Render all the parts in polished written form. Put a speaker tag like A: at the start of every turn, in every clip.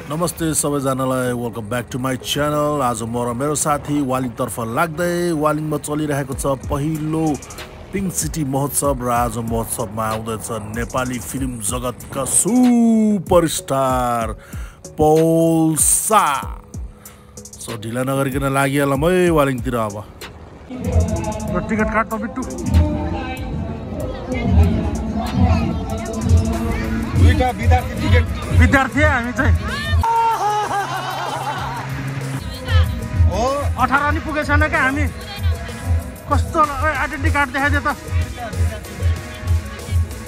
A: नमस्ते सबैजनालाई welcome back to my channel. आज म र मेरो साथी वालिङतर्फ लाग्दै वालिङमा चलिरहेको छ पहिलो पिङ्क सिटी महोत्सव र आज महोत्सवमा आउँदैछ नेपाली फिल्म जगतका सुपरस्टार पौल शाह। सो ढिला नगरिकन लागिहालौँ है वालिङतिर। अब टिकट काट्नु बिट्टु
B: दुईटा विद्यार्थी टिकट
A: विद्यार्थी हामी चाहिँ 18 नि पुगेको छैन क्या हामी। कस्तो आइडेन्टिटी कार्ड देखाइदियो त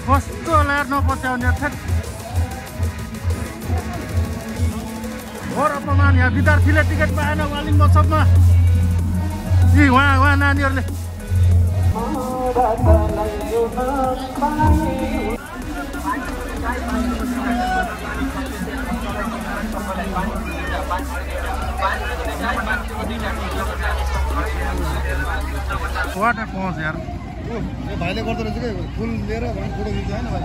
A: कस्तो ल्याएर नपच्याउने घोर अपमान। यहाँ विद्यार्थीले टिकट पाएन वालिङ महोत्सवमा। यी उहाँ नानीहरूले वाटर पहुँच यार
B: भाइले गर्दो रहेछ क्या फुल लिएर फोटो खिच्छ होइन भाइ।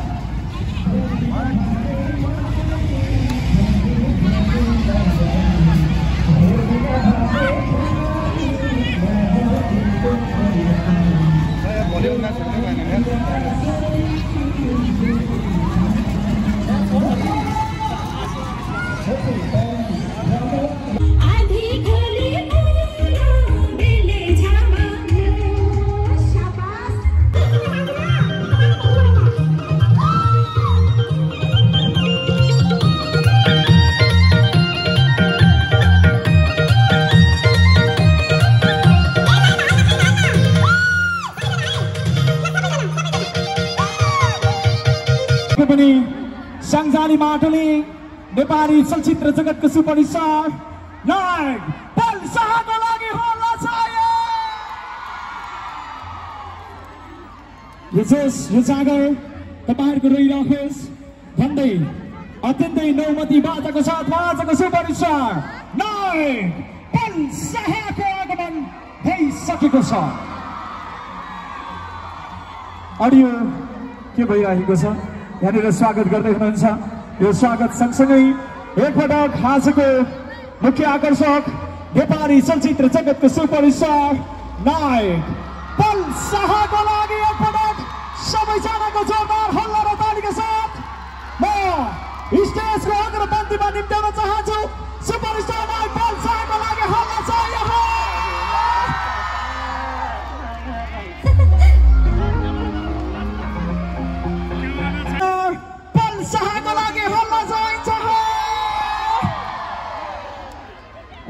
B: भोलि म्याच हेर्नु भएन
C: पनि सङ्जाली माटोले नेपाली चलचित्र जगतको सुपरस्टार नायक पौल शाहको लागि होला छाया। यो जागर तपाईहरुको रहिरहोस् भन्दै अत्यन्तै नौमती बाजाको साथ आजको सुपरस्टार नायक पौल शाहको आगमन भइसकेको छ। अडियो के भइरहेको छ यहाँनिर स्वागत गर्दै हुनुहुन्छ। यो स्वागत सँगसँगै एकपटक आजको मुख्य आकर्षक नेपाली चलचित्र जगतको सुपरस्टार नायक पौल शाहको लागि एकपटक सबैजनाको जोरदार हल्ला र तालीका साथ म स्टेजको अग्रपन्थीमा निम्त्याउन चाहन्छु। सुपरस्टार नायक पौल शाहको लागि हल्ला छ यहाँ।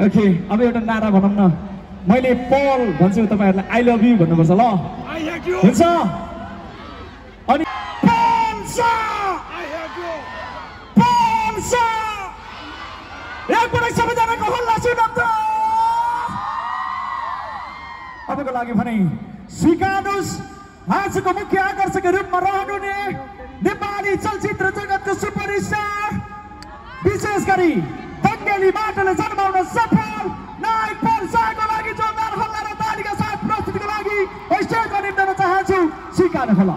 C: ओके अब एउटा नारा भनौँ न। मैले पौल भन्छु तपाईहरुलाई आई लभ यु भन्नुपर्छ ल। हुन्छ अनि पौल शाह एकपटक सबैजनाको हल्ला सुनौँ त। अबको लागि भने स्वीकार्नुहोस् आजको मुख्य आकर्षकको रूपमा रहनुहुने नेपाली चलचित्र जगतको सुपरस्टार विशेष गरी बङ्गाली माटोले जन्माउन सफल नायक पौल शाहको लागि जोरदार हल्ला र तालीका साथ प्रस्तुतिको लागि स्टेजमा निम्त्याउन चाहन्छु। स्वीकार होला।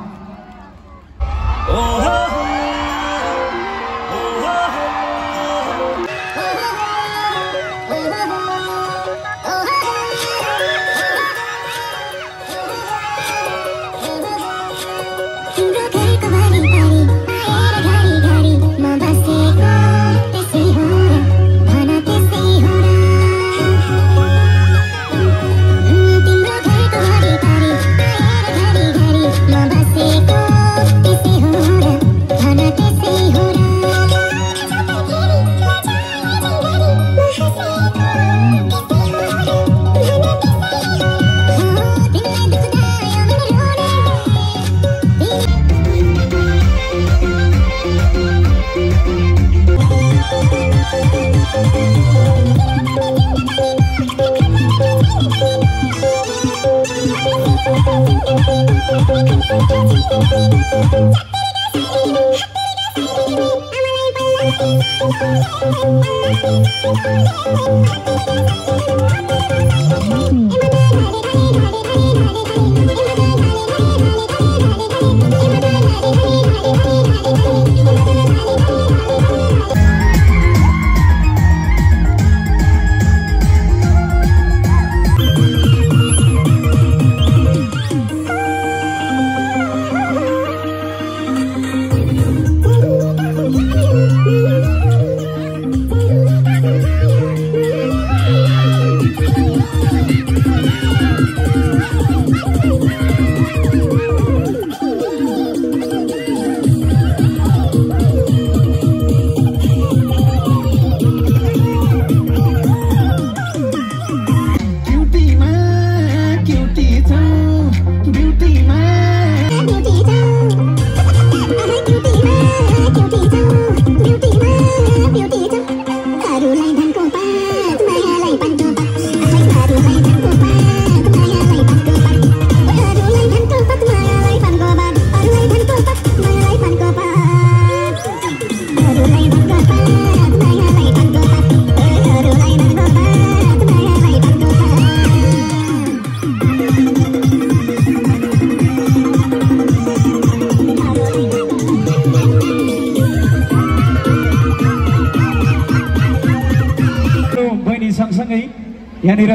C: यहाँनिर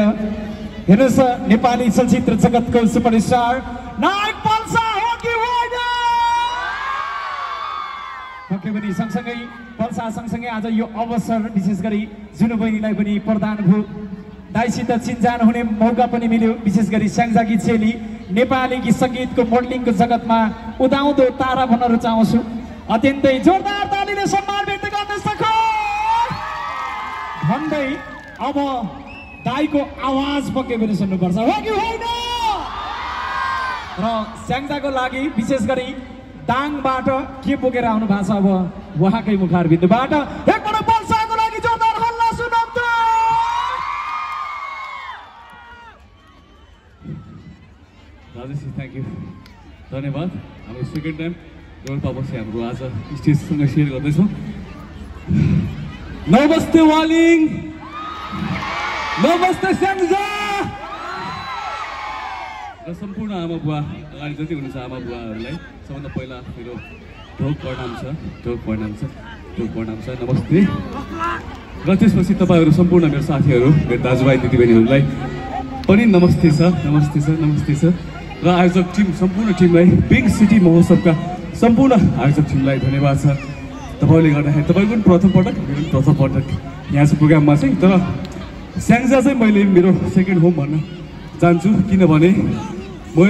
C: हेर्नुहोस् नेपाली चलचित्र जगतको सुपरस्टार नायक पल्सा हो कि होइन? पक्कै पनि सँगसँगै पल्सा सँगसँगै आज यो अवसर विशेष गरी जुनु बहिनीलाई पनि प्रदान भयो। दाइसित चिनजान हुने मौका पनि मिल्यो। विशेष गरी स्याङ्जाकी चेली नेपाली गीत सङ्गीतको मोडलिङको जगतमा उदाउँदो तारा भन्न रुचाउँछु। अत्यन्तै जोरदार तालीले सम्मान व्यक्त गर्न सक्यो भन्दै अब दाइको आवाज पक्कै पनि सुन्नुपर्छ हो कि होइन? र स्याङ्जाको लागि विशेष गरी दाङबाट के बोकेर आउनु भएको छ अब उहाँकै मुखार बिन्दुबाट एकपल्ट पल्साको लागि जोरदार हल्ला सुनाउँ त।
D: राजेशजी थ्याङ्क यू, धन्यवाद। हाम्रो सेकेन्ड टाइम रोल्पापछि हाम्रो आज स्टेजसँग सेयर गर्दैछौँ। नमस्ते वालिङ, नमस्ते स्याङ्जा र सम्पूर्ण आमा बुवा अगाडि जति हुनुहुन्छ आमा बुवाहरूलाई सबभन्दा पहिला मेरो ढोक प्रणाम छ, नमस्ते। र त्यसपछि तपाईँहरू सम्पूर्ण मेरो साथीहरू, मेरो दाजुभाइ दिदीबहिनीहरूलाई पनि नमस्ते छ। र आयोजक टिम, सम्पूर्ण टिमलाई, पिङ्क सिटी महोत्सवका सम्पूर्ण आयोजक टिमलाई धन्यवाद छ। तपाईँले गर्दाखेरि तपाईँको पनि प्रथम पटक यहाँ चाहिँ प्रोग्राममा चाहिँ। तर स्याङ्जा चाहिँ मैले मेरो सेकेन्ड होम भन्न चाहन्छु, किनभने म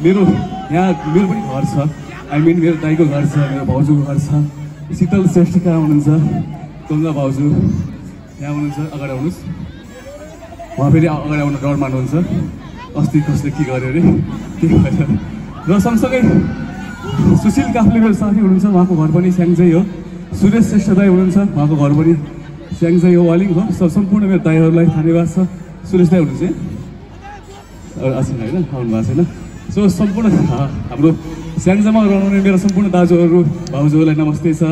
D: मेरो पनि घर छ। मेरो दाइको घर छ, मेरो भाउजूको घर छ। शीतल श्रेष्ठ कहाँ हुनुहुन्छ? गङ्गा भाउजू यहाँ हुनुहुन्छ, अगाडि आउनुहोस्। उहाँ फेरि अगाडि आउनु डर मान्नुहुन्छ, अस्ति कसले के गर्यो अरे के भएर। र सँगसँगै सुशील काफ्ले मेरो साथी हुनुहुन्छ, उहाँको घर पनि स्याङ्जै हो। सुरेश श्रेष्ठ दाई हुनुहुन्छ, उहाँको घर पनि स्याङ्जै हो, वालिङ हो। सम्पूर्ण मेरो दाईहरूलाई धन्यवाद छ। सुरेश दाई हुनुहुन्छ आएको छैन, आउनु भएको छैन। सो सम्पूर्ण हाम्रो स्याङ्जामा रहनुहुने मेरो सम्पूर्ण दाजुहरू भाउजूहरूलाई नमस्ते छ।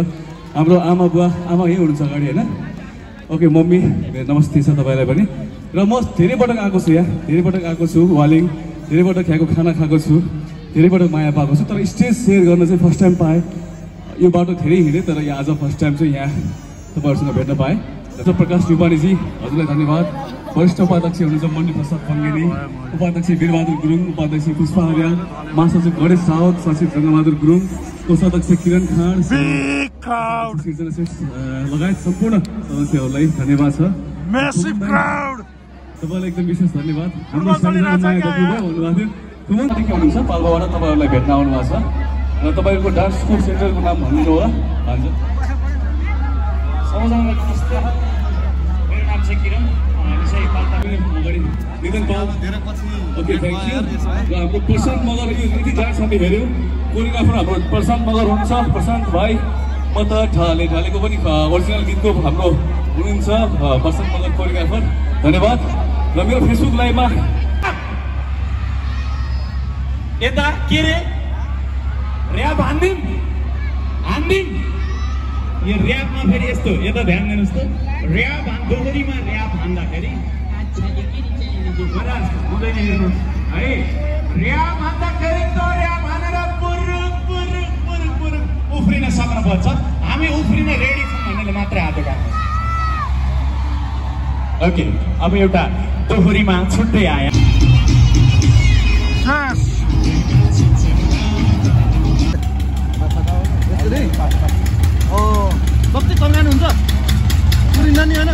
D: हाम्रो आमा बुवा, आमा यहीँ हुनुहुन्छ अगाडि होइन? ओके, मम्मी मेरो नमस्ते छ तपाईँलाई पनि। र म धेरै पटक आएको छु यहाँ, धेरै पटक आएको छु वालिङ, धेरै पटक यहाँको खाना खाएको छु, धेरै पटक माया पाएको छु। तर स्टेज सेयर गर्न चाहिँ फर्स्ट टाइम पाएँ। यो बाटो धेरै हिँडेँ, तर यहाँ आज फर्स्ट टाइम चाहिँ यहाँ तपाईँहरूसँग भेट्न पाएँ। र प्रकाश न्युपानेजी हजुरलाई धन्यवाद। वरिष्ठ उपाध्यक्ष हुनुहुन्छ मण्डी प्रसाद पङ्गेनी, उपाध्यक्ष वीरबहादुर गुरुङ, उपाध्यक्ष पुष्पा आर्या, महासचिव गणेश रावत, सचिव रङ्गबहादुर गुरुङ, कोषाध्यक्ष किरण खान, सिर्जना श्रेष्ठ लगायत सम्पूर्ण सदस्यहरूलाई धन्यवाद छ। तपाईँलाई एकदम विशेष धन्यवाद। हाम्रो भन्नुभएको थियो कुमनदेखि हुनुहुन्छ, पाल्पाबाट तपाईँहरूलाई भेट्न आउनुभएको छ। र तपाईँको डान्स स्कुल सेन्टरको नाम भन्नु होला भन्छ। सबैजनालाई नमस्ते, मेरो नाम चाहिँ किरण, हामी चाहिँ पाल्पाको अगाडि निधन पाल। Okay, thank you. र हाम्रो प्रशान्त मगर यति डान्स हामी हेऱ्यौँ, कोरियोग्राफर हाम्रो प्रशान्त मगर हुनुहुन्छ। प्रशान्त भाइ म त ढालेको पनि ओरिजिनल गीतको हाम्रो हुनुहुन्छ प्रशान्त मगर कोरियोग्राफर, धन्यवाद। र मेरो फेसबुक लाइभमा
C: यता के रे ऱ्याप हान्दिम यो ऱ्यापमा फेरि यस्तो, यता ध्यान दिनुहोस् त। ऱ्याप दोहोरीमा ऱ्याप हान्दाखेरि हुँदैन हेर्नुहोस् है। ऱ्याप हान्दाखेरि त ऱ्याप हानेर पुरुक उफ्रिन सक्नुपर्छ। हामी उफ्रिन रेडी छौँ भन्नेले मात्रै हात उठाउनुहोस्। ओके, अब एउटा दोहोरीमा छुट्टै आयो।
B: कति कल्याण हुन्छ पुरिँदा नि होइन?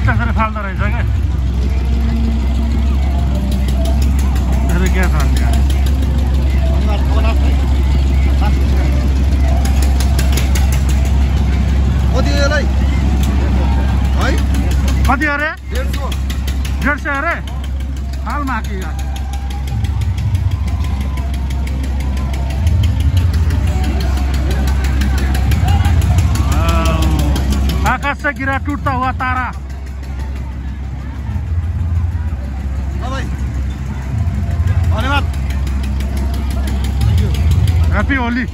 E: त्यसरी फाल्दो रहेछ क्या के छ कति अरे 150 अरे हालमा के यार आकाश से गिरा टूटता हुआ तारा
B: धन्यवाद
E: ह्यापी होली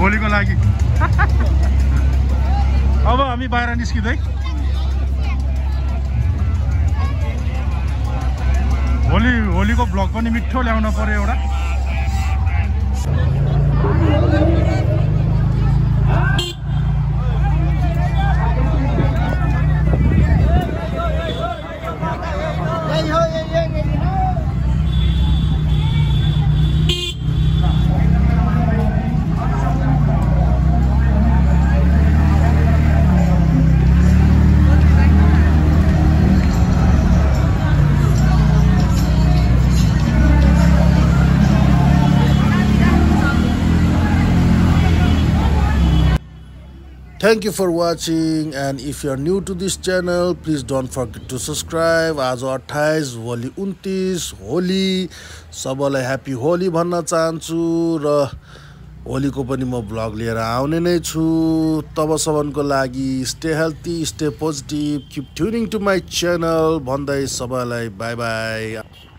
E: होलीको लागि अब हामी बाहिर निस्किँदै होलीको ब्लग पनि मिठो ल्याउन पर्यो एउटा
A: Thank you for watching, and if you are new to this channel, please don't forget to subscribe. आज 28 भोलि 29 होली सबैलाई ह्यापी होली भन्न चाहन्छु र होलीको पनि म ब्लग लिएर आउने नै छु तबसम्मको लागि stay healthy stay positive keep tuning to my channel भन्दै सबैलाई बाई बाई